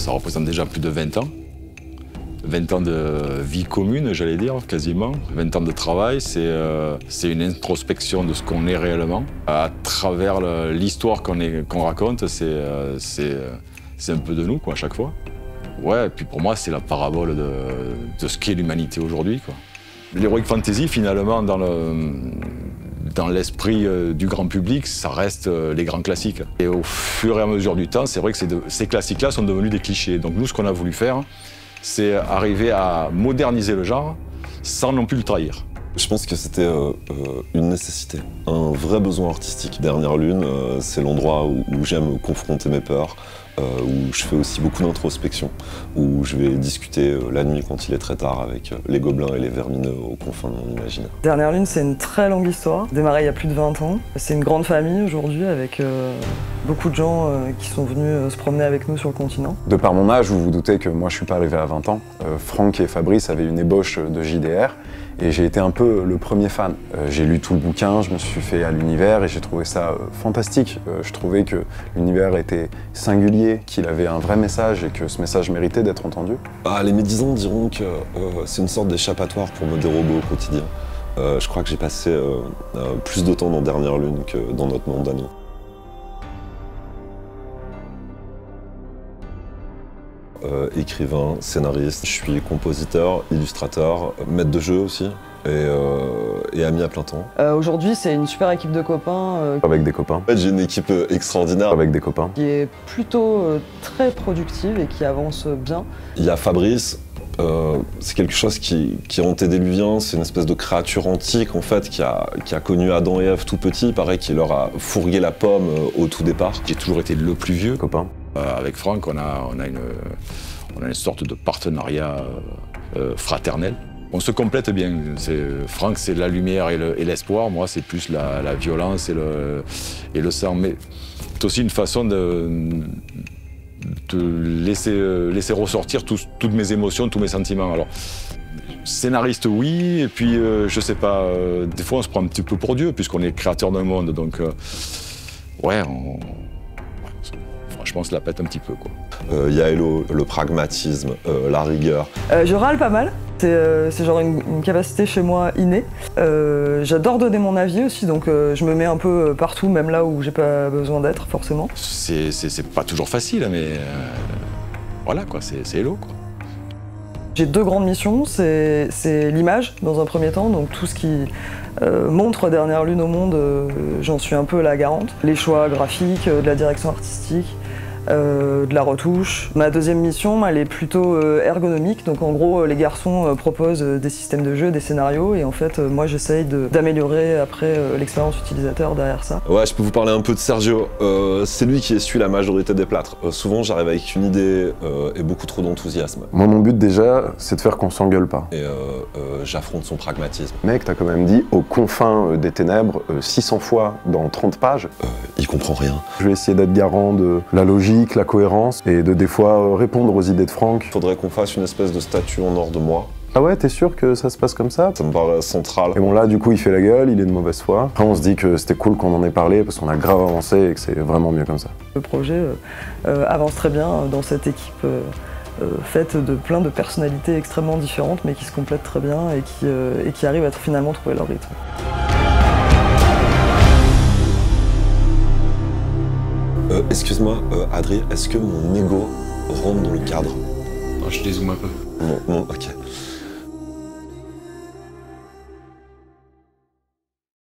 Ça représente déjà plus de 20 ans. 20 ans de vie commune, j'allais dire, quasiment. 20 ans de travail, c'est une introspection de ce qu'on est réellement. À travers l'histoire qu'on raconte, c'est un peu de nous, quoi, à chaque fois. Ouais, et puis pour moi, c'est la parabole de ce qu'est l'humanité aujourd'hui, quoi. L'Heroic Fantasy, finalement, dans l'esprit du grand public, ça reste les grands classiques. Et au fur et à mesure du temps, c'est vrai que ces classiques-là sont devenus des clichés. Donc nous, ce qu'on a voulu faire, c'est arriver à moderniser le genre sans non plus le trahir. Je pense que c'était une nécessité, un vrai besoin artistique. Dernière Lune, c'est l'endroit où j'aime confronter mes peurs, où je fais aussi beaucoup d'introspection, où je vais discuter la nuit quand il est très tard avec les gobelins et les vermineux aux confins de mon imaginaire. Dernière Lune, c'est une très longue histoire, démarrée il y a plus de 20 ans. C'est une grande famille aujourd'hui avec beaucoup de gens qui sont venus se promener avec nous sur le continent. De par mon âge, vous vous doutez que moi je suis pas arrivé à 20 ans. Franck et Fabrice avaient une ébauche de JDR. Et j'ai été un peu le premier fan. J'ai lu tout le bouquin, je me suis fait à l'univers et j'ai trouvé ça fantastique. Je trouvais que l'univers était singulier, qu'il avait un vrai message et que ce message méritait d'être entendu. Les médisants diront que c'est une sorte d'échappatoire pour me dérober au quotidien. Je crois que j'ai passé plus de temps dans Dernière Lune que dans notre monde à nous. Écrivain, scénariste, je suis compositeur, illustrateur, maître de jeu aussi et ami à plein temps. Aujourd'hui, c'est une super équipe de copains. Avec des copains. En fait, j'ai une équipe extraordinaire. Avec des copains. Qui est plutôt très productive et qui avance bien. Il y a Fabrice. C'est quelque chose qui est antédéluvien, c'est une espèce de créature antique en fait qui a connu Adam et Ève tout petit. Il paraît qu'il leur a fourgué la pomme au tout départ. J'ai toujours été le plus vieux. Copain. Avec Franck, on a une sorte de partenariat fraternel. On se complète bien. Franck, c'est la lumière et l'espoir. Moi, c'est plus la violence et le sang. Mais c'est aussi une façon de laisser ressortir toutes mes émotions, tous mes sentiments. Alors, scénariste, oui, et puis, je sais pas, des fois, on se prend un petit peu pour Dieu, puisqu'on est créateur d'un monde. Donc, ouais, franchement, on se la pète un petit peu, quoi. Yaelo, le pragmatisme, la rigueur. Je râle pas mal. C'est genre une capacité chez moi innée. J'adore donner mon avis aussi, donc je me mets un peu partout, même là où j'ai pas besoin d'être forcément. C'est pas toujours facile, mais voilà, quoi, c'est hello, quoi. J'ai deux grandes missions, c'est l'image dans un premier temps, donc tout ce qui montre Dernière Lune au monde, j'en suis un peu la garante. Les choix graphiques, de la direction artistique, de la retouche. Ma deuxième mission, elle est plutôt ergonomique, donc en gros les garçons proposent des systèmes de jeu, des scénarios, et en fait moi j'essaye d'améliorer après l'expérience utilisateur derrière ça. Ouais, je peux vous parler un peu de Sergio. C'est lui qui essuie la majorité des plâtres. Souvent j'arrive avec une idée et beaucoup trop d'enthousiasme. Moi mon but déjà, c'est de faire qu'on s'engueule pas. Et j'affronte son pragmatisme. Mec, t'as quand même dit aux confins des ténèbres 600 fois dans 30 pages. Il comprend rien. Je vais essayer d'être garant de la logique, la cohérence, et de des fois répondre aux idées de Franck. Faudrait qu'on fasse une espèce de statue en or de moi. Ah ouais, t'es sûr que ça se passe comme ça? Ça me paraît central. Et bon là, du coup, il fait la gueule, il est de mauvaise foi. Après, on se dit que c'était cool qu'on en ait parlé, parce qu'on a grave avancé et que c'est vraiment mieux comme ça. Le projet avance très bien dans cette équipe faite de plein de personnalités extrêmement différentes, mais qui se complètent très bien et qui arrivent à finalement trouver leur rythme. Excuse-moi, Adrien, est-ce que mon ego rentre dans le cadre? Je dézoome un peu. Non, ok.